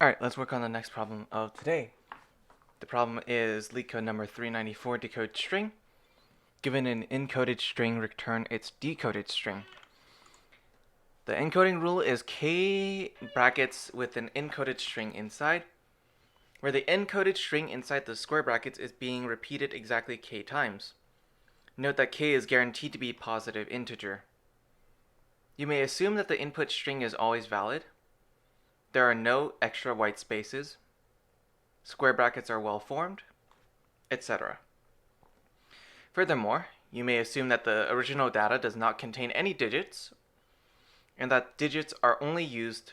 Alright, let's work on the next problem of today. The problem is LeetCode number 394, decode string. Given an encoded string, return its decoded string. The encoding rule is k brackets with an encoded string inside, where the encoded string inside the square brackets is being repeated exactly k times. Note that k is guaranteed to be a positive integer. You may assume that the input string is always valid. There are no extra white spaces. Square brackets are well formed, etc. Furthermore, you may assume that the original data does not contain any digits, and that digits are only used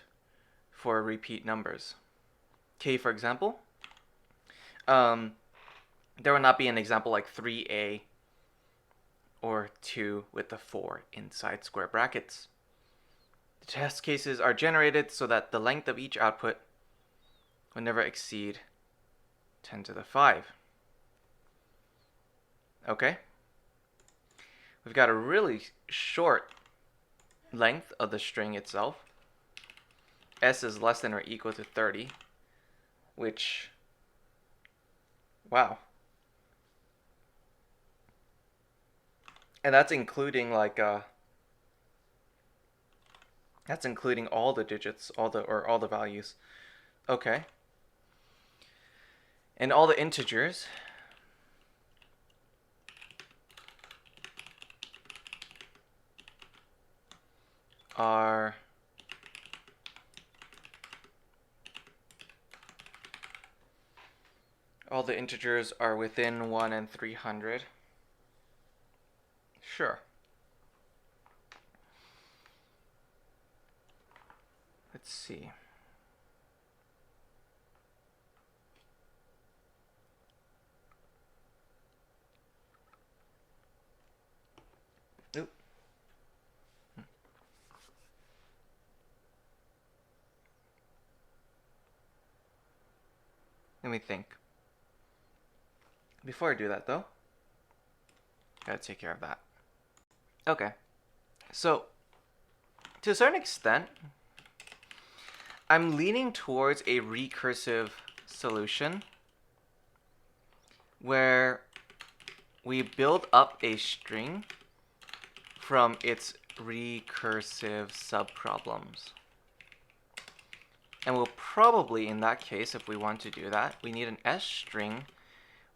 for repeat numbers. K, for example, there will not be an example like 3a or 2 with the 4 inside square brackets. The test cases are generated so that the length of each output will never exceed 10 to the 5. Okay? We've got a really short length of the string itself. S is less than or equal to 30, which, wow. And that's including that's including all the digits, all the values. Okay. And all the integers are within 1 and 300. Sure. Let's see. Oop. Let me think. Before I do that, though, gotta take care of that. Okay. So, to a certain extent, I'm leaning towards a recursive solution where we build up a string from its recursive subproblems. And we'll probably, in that case, if we want to do that, we need an S string,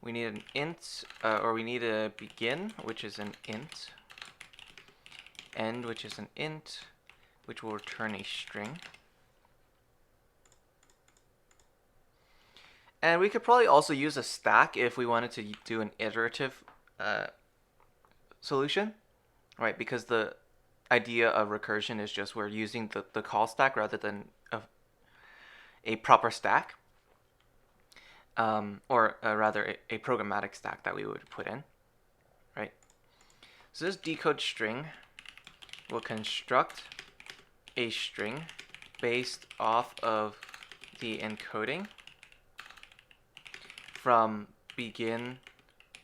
we need an int, or we need a begin, which is an int, end, which is an int, which will return a string. And we could probably also use a stack if we wanted to do an iterative solution, right? Because the idea of recursion is just we're using the call stack rather than a proper stack, or rather a programmatic stack that we would put in, right? So this decode string will construct a string based off of the encoding from begin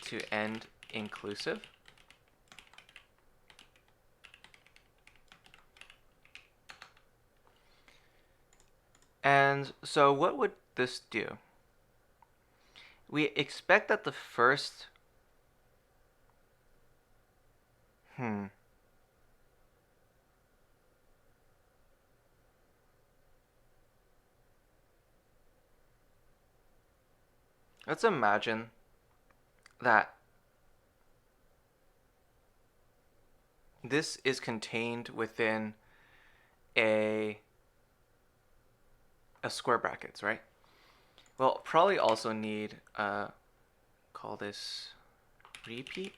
to end inclusive. And so what would this do? We expect that the first let's imagine that this is contained within a square brackets, right? Well, probably also need call this repeat.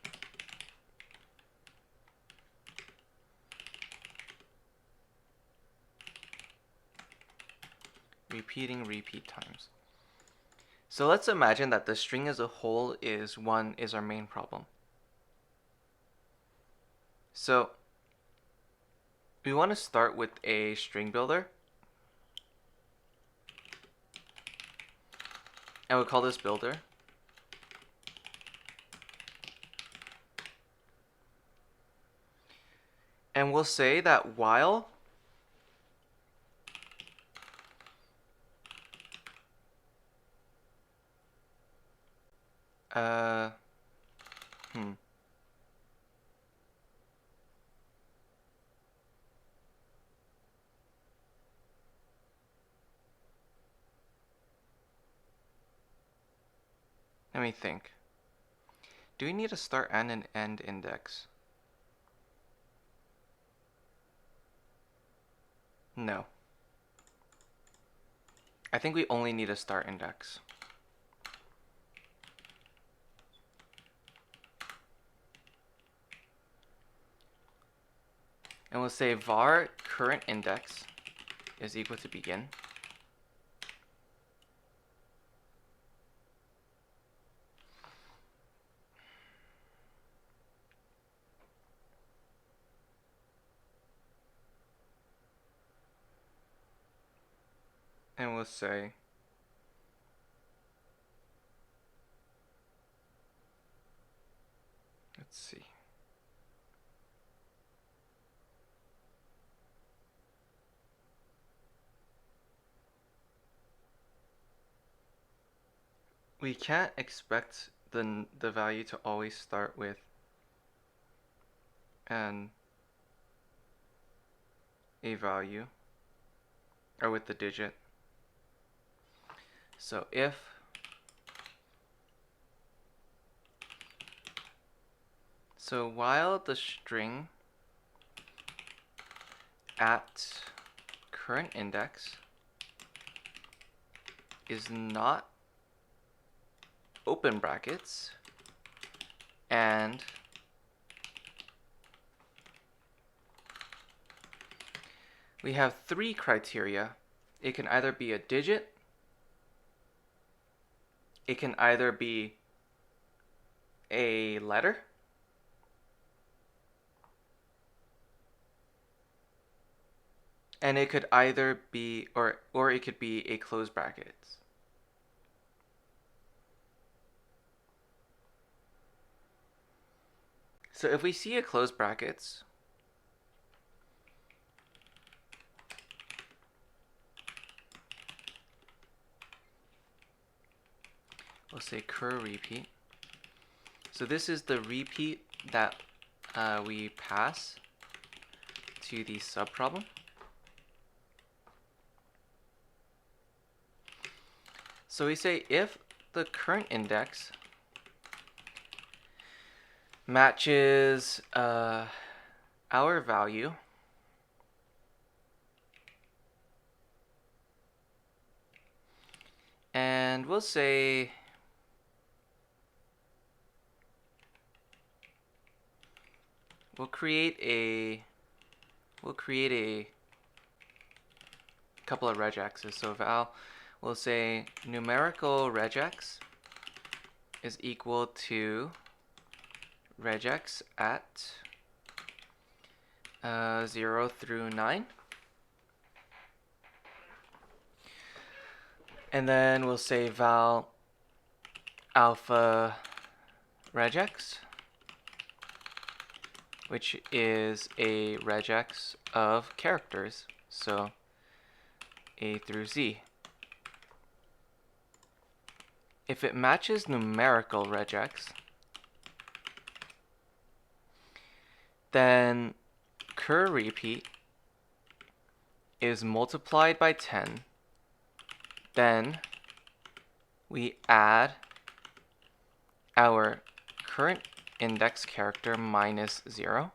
Repeating repeat times. So let's imagine that the string as a whole is our main problem. So we want to start with a string builder. And we'll call this builder. And we'll say that while Uh, hmm. Let me think. Do we need a start and an end index? No. I think we only need a start index. And we'll say var current index is equal to begin. And we'll say let's see. We can't expect the value to always start with a value or with the digit. So while the string at current index is not open brackets and we have 3 criteria. It can either be a digit, it can either be a letter, and it could either be or it could be a closed brackets. So if we see a closed brackets, we'll say cur repeat. So this is the repeat that we pass to the subproblem. So we say if the current index matches our value, and we'll say we'll create a couple of regexes. So val, we'll say numerical regex is equal to regex at 0 through 9. And then we'll say val alpha regex, which is a regex of characters, so A through Z. If it matches numerical regex, then cur repeat is multiplied by 10. Then we add our current index character minus 0.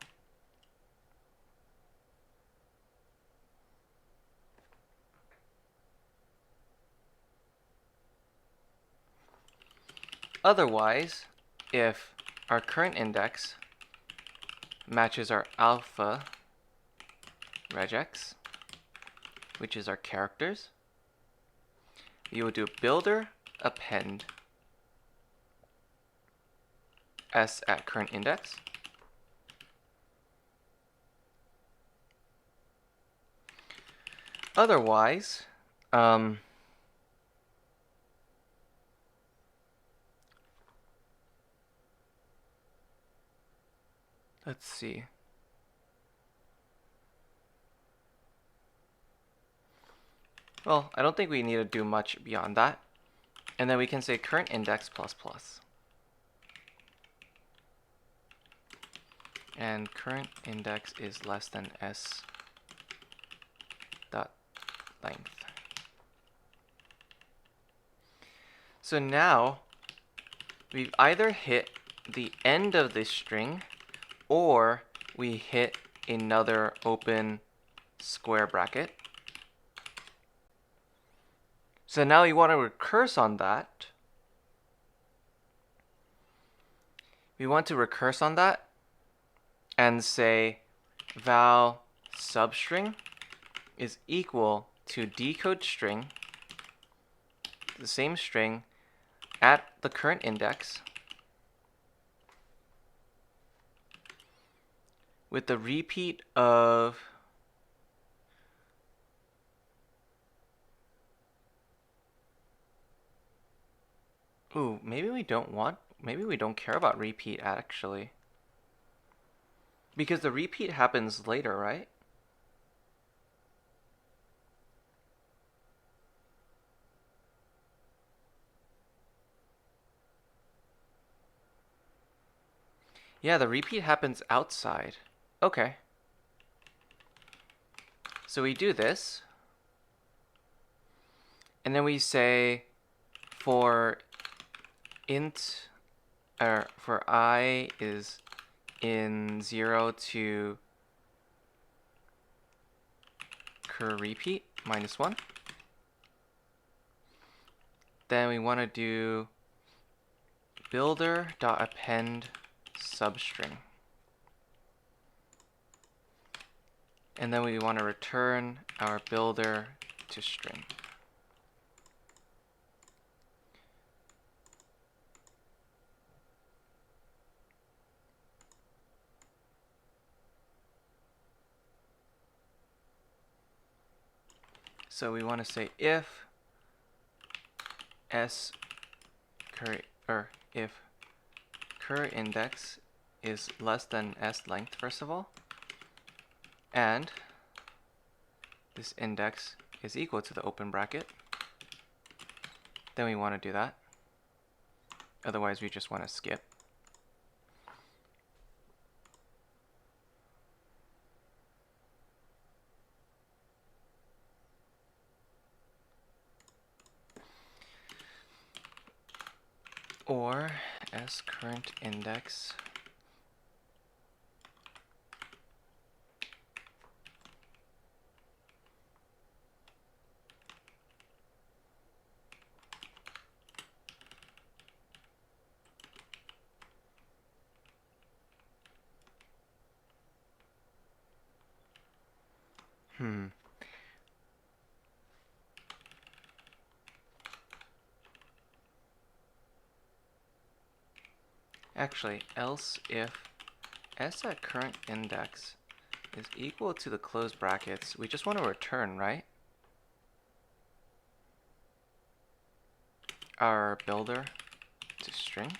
Otherwise, if our current index matches our alpha regex, which is our characters, you will do builder append s at current index. Otherwise, let's see. Well, I don't think we need to do much beyond that. And then we can say current index plus plus. and current index is less than s dot length. So now we've either hit the end of this string or we hit another open square bracket. So now we want to recurse on that. We want to recurse on that and say val substring is equal to decode string, the same string, at the current index with the repeat of maybe we don't care about repeat actually. Because the repeat happens later, right? Yeah, the repeat happens outside. Okay. So we do this. And then we say for I is in 0 to cur repeat -1. Then we want to do builder.append substring. And then we want to return our builder to string. So we want to say if if cur index is less than s length, first of all, and this index is equal to the open bracket, then we want to do that. Otherwise, we just want to skip. Or s current index Actually, else if s at current index is equal to the closed brackets, we just want to return, right? Our builder to string.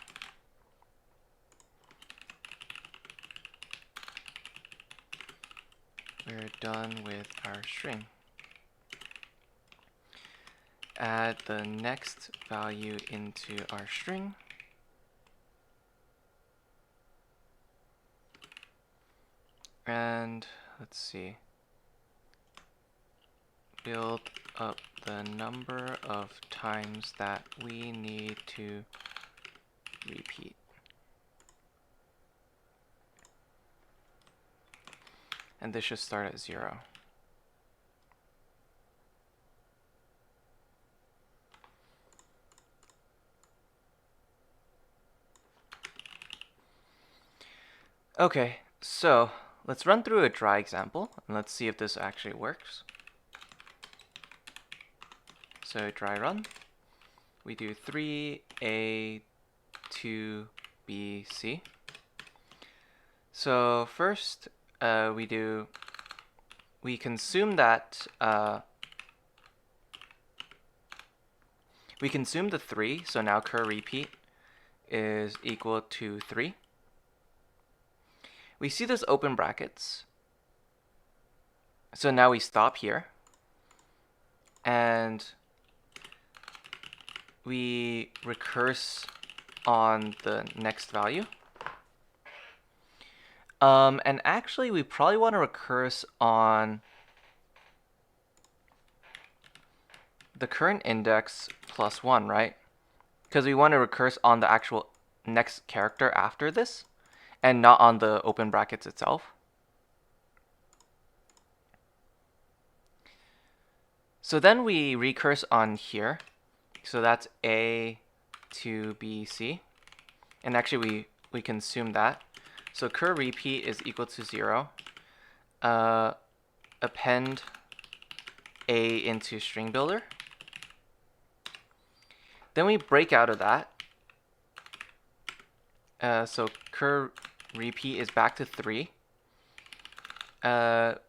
We're done with our string. Add the next value into our string. And let's see, build up the number of times that we need to repeat. And this should start at 0. Okay, so let's run through a dry example and let's see if this actually works. So dry run, we do 3A, 2B, C. So first we consume that we consume the 3, so now cur repeat is equal to 3. We see this open brackets, so now we stop here and we recurse on the next value. And actually, we probably want to recurse on the current index plus 1, right? Because we want to recurse on the actual next character after this, and not on the open brackets itself. So then we recurse on here. So that's A to B, C. And actually, we consume that. So cur repeat is equal to 0. Append A into string builder. Then we break out of that. So cur repeat is back to 3. And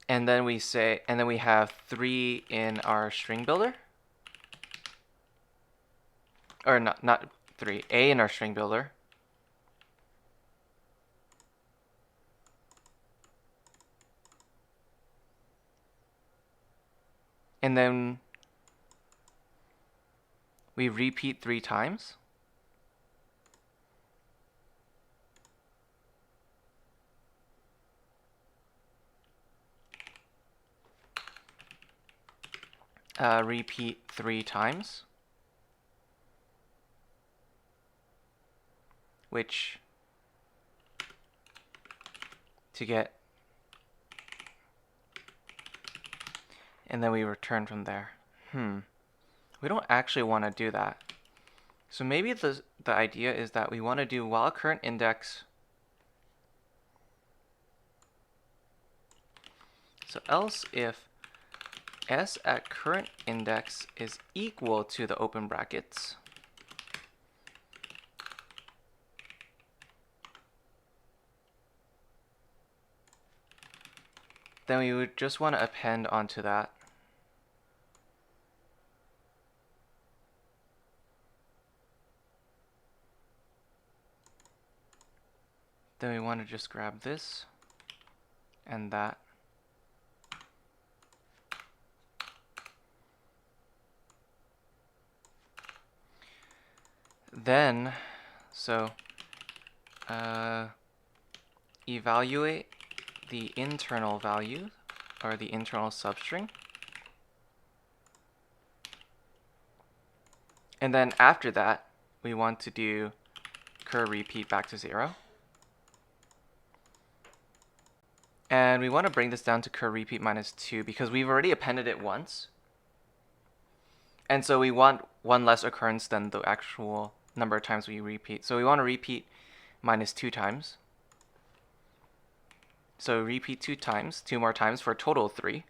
then we have 3 in our string builder. Or not 3, A in our string builder. And then we repeat 3 times. Repeat 3 times. Which to get, and then we return from there. We don't actually want to do that. So maybe the idea is that we want to do while current index. So else if s at current index is equal to the open brackets, then we would just want to append onto that. Then we want to just grab this and that. Then, so evaluate the internal value or the internal substring. And then after that, we want to do cur repeat back to 0. And we want to bring this down to cur repeat minus 2 because we've already appended it once. And so we want one less occurrence than the actual number of times we repeat. So we want to repeat minus 2 times. So repeat 2 times, 2 more times for a total of 3.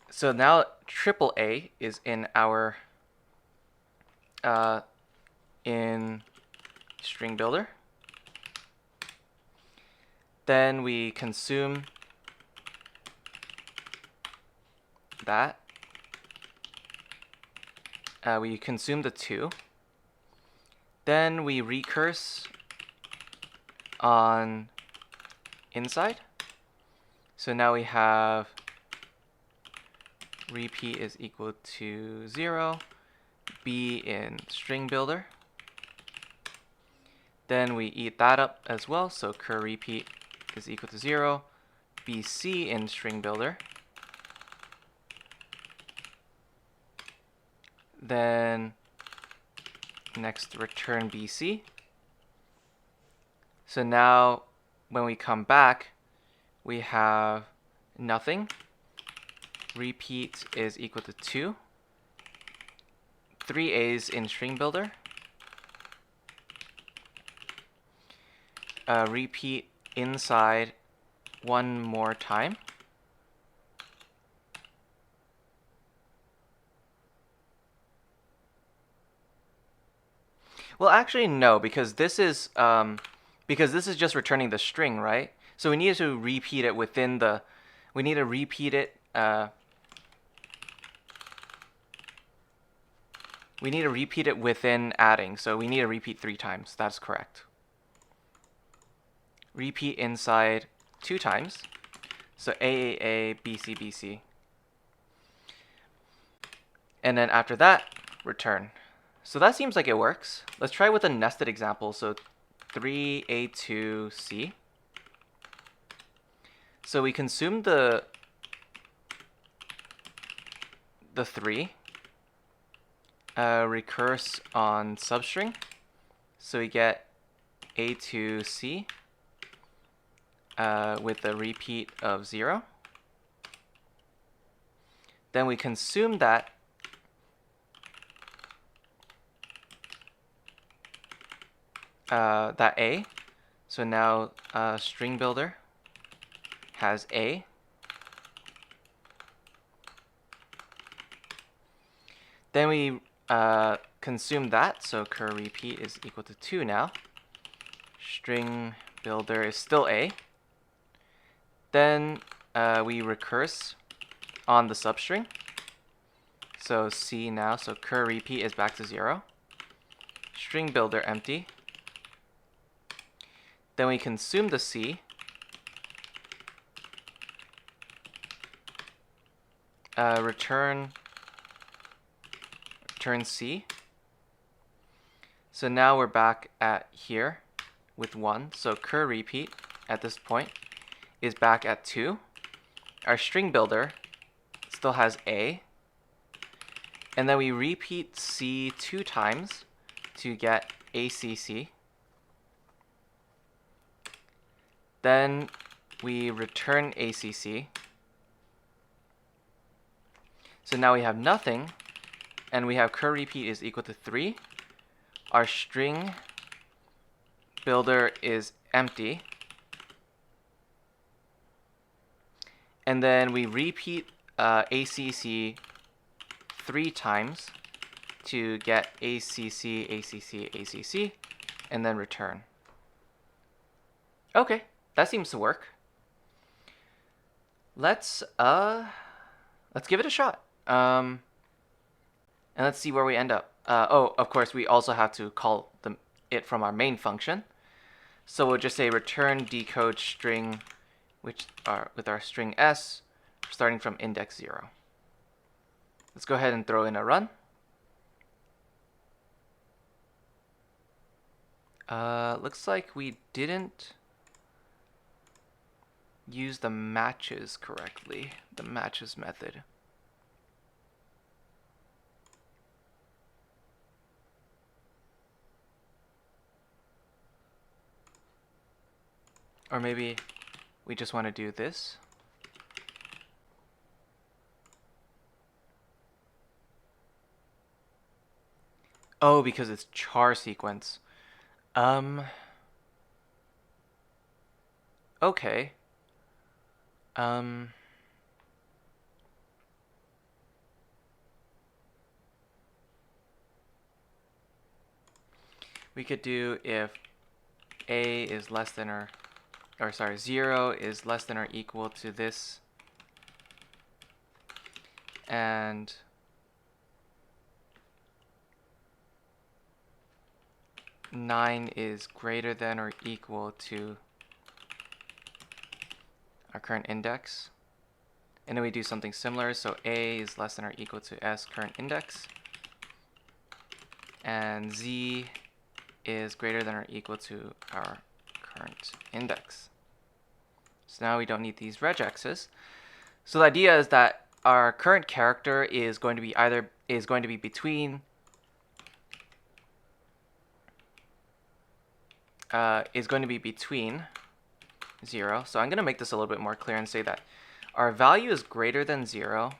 So now triple A is in our in string builder. Then we consume that. We consume the 2. Then we recurse on inside. So now we have repeat is equal to 0, B in string builder. Then we eat that up as well, so cur repeat is equal to 0, BC in string builder. Then next return BC. So now when we come back, we have nothing. Repeat is equal to 2. 3 A's in string builder. Repeat inside one more time. Well, actually no, because this is just returning the string, right? So we need to repeat it within the. We need to repeat it. We need to repeat it within adding. So we need to repeat 3 times. That's correct. Repeat inside 2 times. So A, BC, BC. And then after that, return. So that seems like it works. Let's try with a nested example. So 3a2c. So we consume the 3, recurse on substring. So we get a2c with a repeat of 0. Then we consume that a. So now string builder has a. Then we consume that, so cur repeat is equal to 2 now. String builder is still a. Then we recurse on the substring. So c now, so cur repeat is back to 0. String builder empty. Then we consume the c. Return c. So now we're back at here with 1. So cur repeat at this point is back at 2. Our string builder still has a. And then we repeat c 2 times to get acc. Then we return acc. So now we have nothing, and we have cur repeat is equal to 3. Our string builder is empty. And then we repeat acc 3 times to get acc, acc, and then return. Okay, that seems to work. Let's give it a shot. And let's see where we end up. Oh, of course, we also have to call it from our main function. So we'll just say return decode string, with our string s, starting from index 0. Let's go ahead and throw in a run. Looks like we didn't use the matches correctly, the matches method. Or maybe we just want to do this. Oh, because it's char sequence. Okay. We could do if a is less than or sorry, 0 is less than or equal to this, and nine is greater than or equal to our current index. And then we do something similar, so a is less than or equal to s current index, and z is greater than or equal to our current index. So now we don't need these regexes. So the idea is that our current character is going to be between 0. So I'm going to make this a little bit more clear and say that our value is greater than 0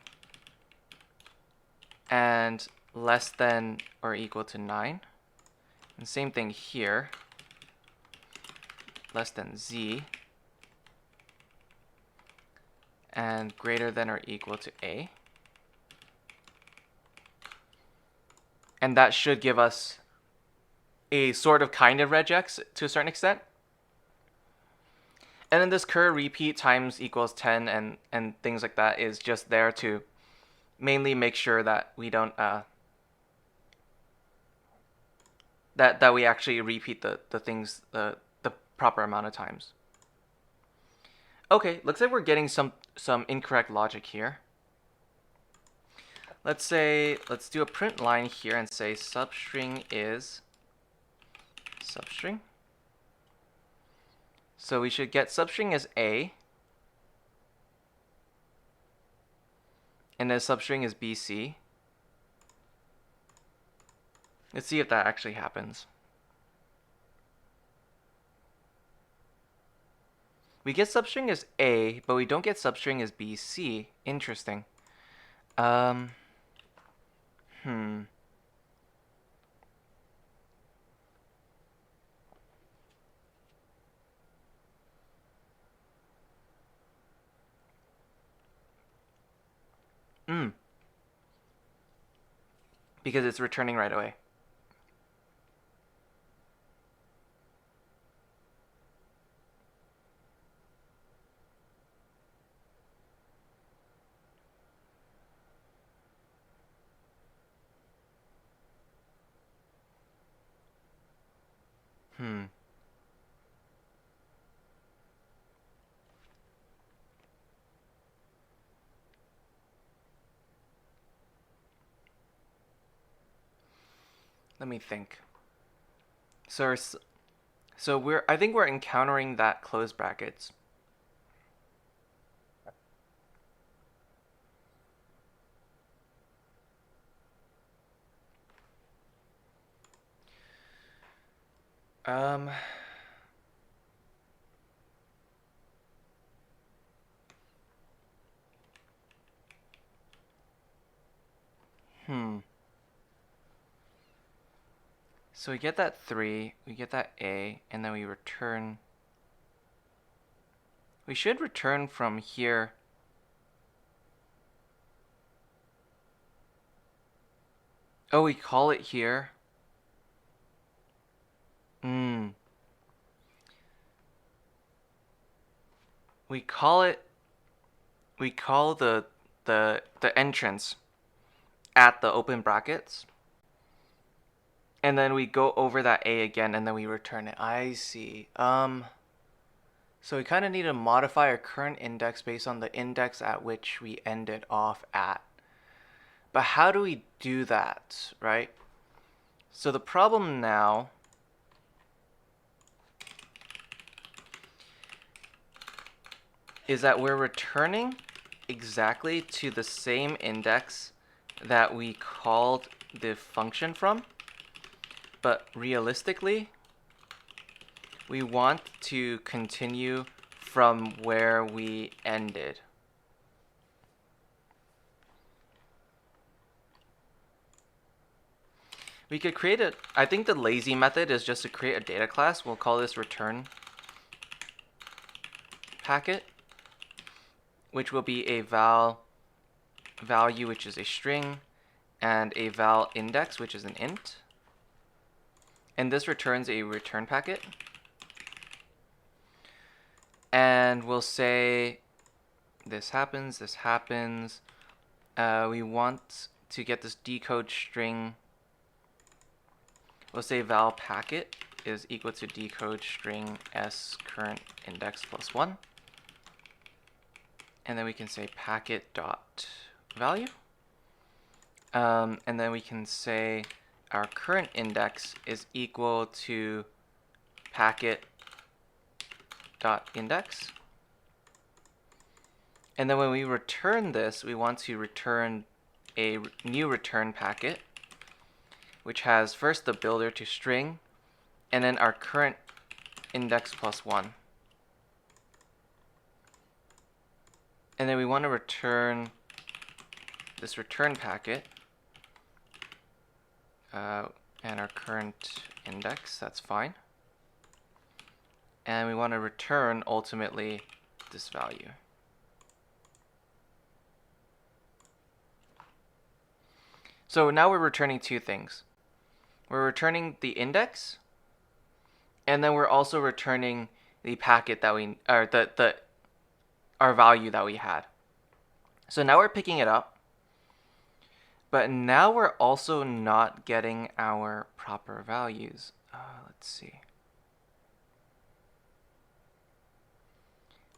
and less than or equal to 9. And same thing here, less than z and greater than or equal to a. And that should give us a sort of kind of regex to a certain extent. And then this cur repeat times equals 10 and things like that is just there to mainly make sure that we don't that we actually repeat the things the proper amount of times. Okay, looks like we're getting some incorrect logic here. Let's do a print line here and say substring is substring. So we should get substring as A, and then substring is BC. Let's see if that actually happens. We get substring as A, but we don't get substring as BC. Interesting. Hmm. Because it's returning right away. Let me think. So I think we're encountering that close brackets. So we get that 3, we get that A, and then we return. We should return from here. Oh, we call it here. We call the entrance at the open brackets. And then we go over that A again, and then we return it. I see. So we kind of need to modify our current index based on the index at which we ended off at. But how do we do that, right? So the problem now is that we're returning exactly to the same index that we called the function from. But realistically, we want to continue from where we ended. We could create I think the lazy method is just to create a data class. We'll call this return packet, which will be a value, which is a string, and a val index, which is an int. And this returns a return packet. And we'll say this happens, this happens. We want to get this decode string. We'll say val packet is equal to decode string s current index plus 1. And then we can say packet dot value. And then we can say our current index is equal to packet dot index. And then when we return this, we want to return a new return packet, which has first the builder to string, and then our current index plus 1. And then we want to return this return packet, and our current index, that's fine. And we want to return, ultimately, this value. So now we're returning two things. We're returning the index, and then we're also returning the packet that we, or our value that we had. So now we're picking it up, but now we're also not getting our proper values. Let's see.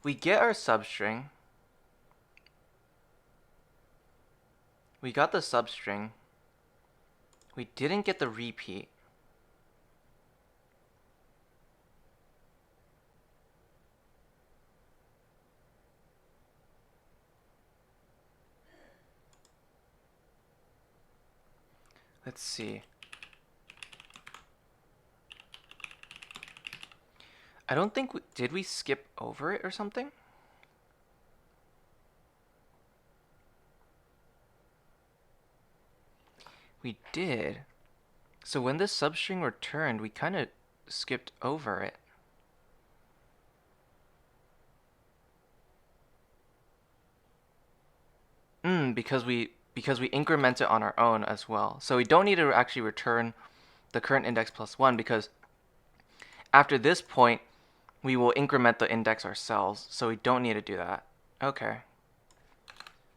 We get our substring. We got the substring. We didn't get the repeat. Let's see. I don't think did we skip over it or something? We did. So when this substring returned, we kind of skipped over it. Because we increment it on our own as well. So we don't need to actually return the current index plus 1 because after this point, we will increment the index ourselves. So we don't need to do that. Okay.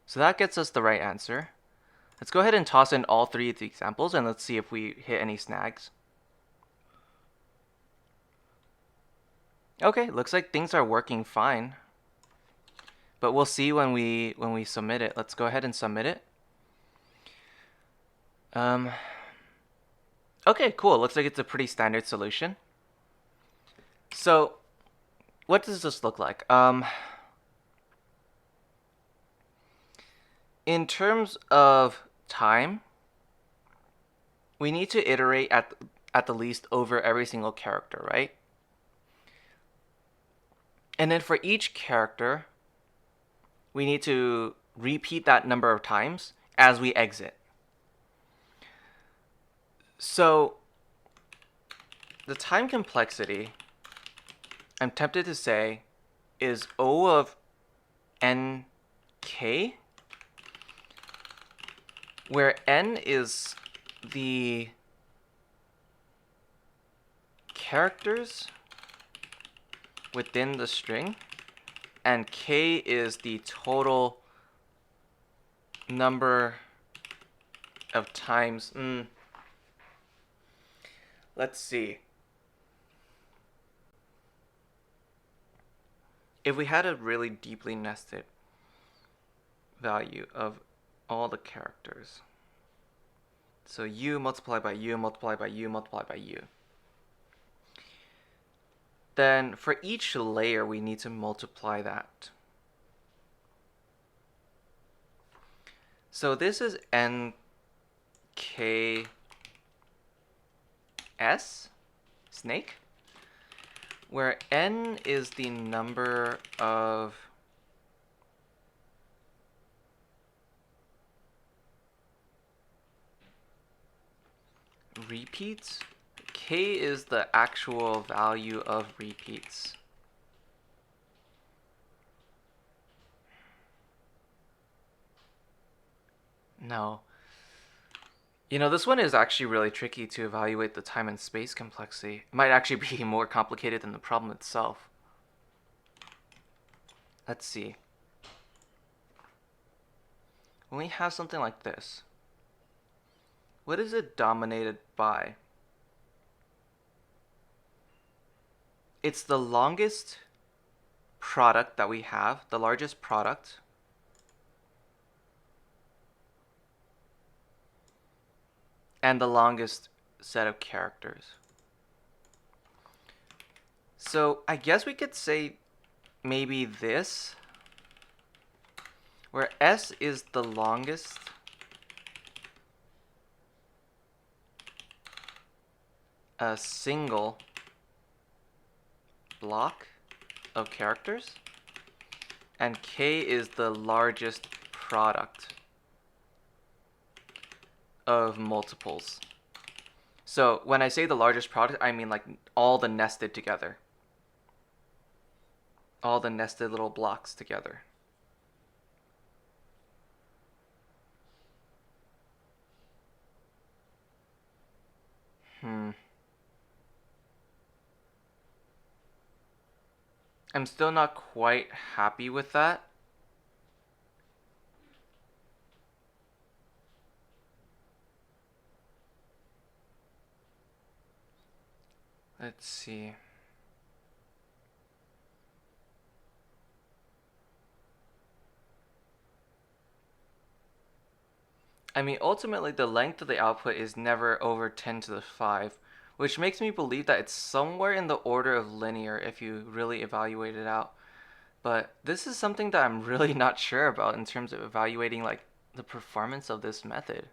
So that gets us the right answer. Let's go ahead and toss in all three of the examples and let's see if we hit any snags. Okay, looks like things are working fine. But we'll see when we submit it. Let's go ahead and submit it. Okay, cool. Looks like it's a pretty standard solution. So, what does this look like? In terms of time, we need to iterate at the least over every single character, right? And then for each character, we need to repeat that number of times as we exit. So the time complexity, I'm tempted to say, is O of nk, where n is the characters within the string, and k is the total number of times. Let's see. If we had a really deeply nested value of all the characters, so u multiplied by u multiplied by u multiplied by u, then for each layer we need to multiply that. So this is nks snake, where n is the number of repeats. K is the actual value of repeats. No. This one is actually really tricky to evaluate the time and space complexity. It might actually be more complicated than the problem itself. Let's see. When we have something like this, what is it dominated by? It's the longest product that we have, the largest product, and the longest set of characters. So I guess we could say maybe this, where S is the longest single block of characters, and K is the largest product of multiples. So when I say the largest product, I mean like all the nested together. All the nested little blocks together. I'm still not quite happy with that. Let's see. I mean, ultimately, the length of the output is never over 10 to the 5, which makes me believe that it's somewhere in the order of linear if you really evaluate it out. But this is something that I'm really not sure about in terms of evaluating like the performance of this method.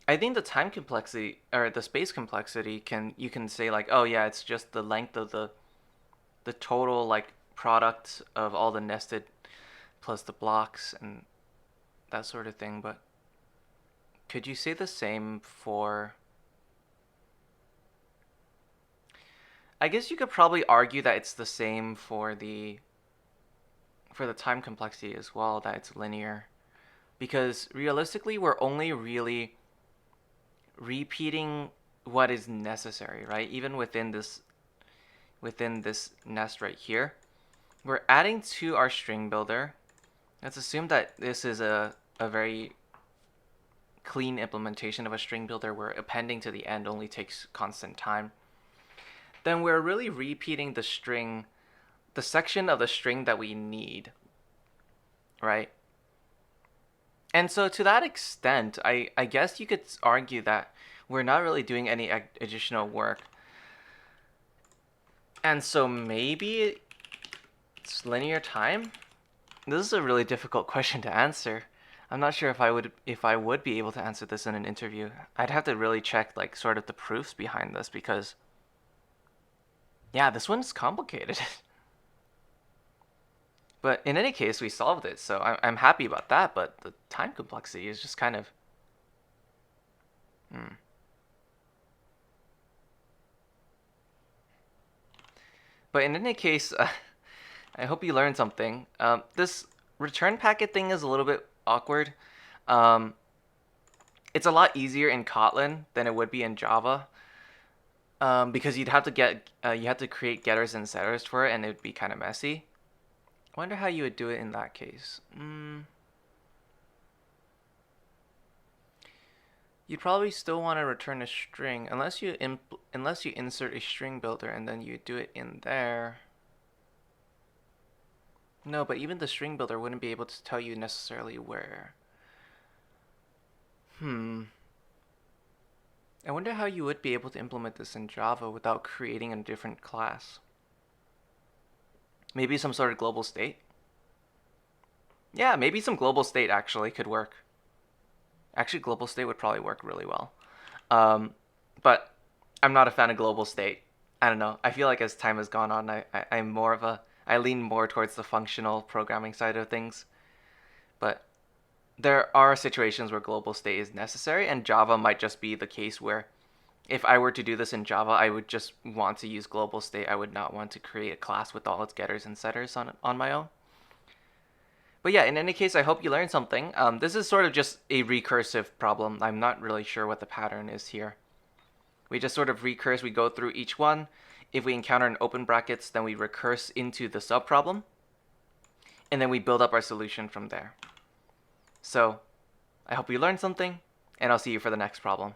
I think the time complexity or the space complexity you can say like, oh yeah, it's just the length of the total like product of all the nested plus the blocks and that sort of thing. But could you say the same for? I guess you could probably argue that it's the same for the time complexity as well, that it's linear, because realistically we're only really repeating what is necessary, right? Even within this nest right here, we're adding to our string builder. Let's assume that this is a very clean implementation of a string builder where appending to the end only takes constant time. Then we're really repeating the section of the string that we need, right? And so to that extent, I guess you could argue that we're not really doing any additional work. And so maybe it's linear time? This is a really difficult question to answer. I'm not sure if I would be able to answer this in an interview. I'd have to really check like sort of the proofs behind this, because yeah, this one's complicated. But in any case, we solved it, so I'm happy about that. But the time complexity is just kind of But in any case, I hope you learned something. This return packet thing is a little bit awkward. It's a lot easier in Kotlin than it would be in Java, because you'd have to create getters and setters for it, and it would be kind of messy. I wonder how you would do it in that case. You'd probably still want to return a string unless you insert a string builder and then you do it in there. No, but even the string builder wouldn't be able to tell you necessarily where. I wonder how you would be able to implement this in Java without creating a different class. Maybe some sort of global state? Yeah, maybe some global state actually could work. Actually, global state would probably work really well. But I'm not a fan of global state. I don't know. I feel like as time has gone on, I lean more towards the functional programming side of things. But there are situations where global state is necessary, and Java might just be the case where if I were to do this in Java, I would just want to use global state. I would not want to create a class with all its getters and setters on my own. But yeah, in any case, I hope you learned something. This is sort of just a recursive problem. I'm not really sure what the pattern is here. We just sort of recurse. We go through each one. If we encounter an open brackets, then we recurse into the subproblem. And then we build up our solution from there. So I hope you learned something, and I'll see you for the next problem.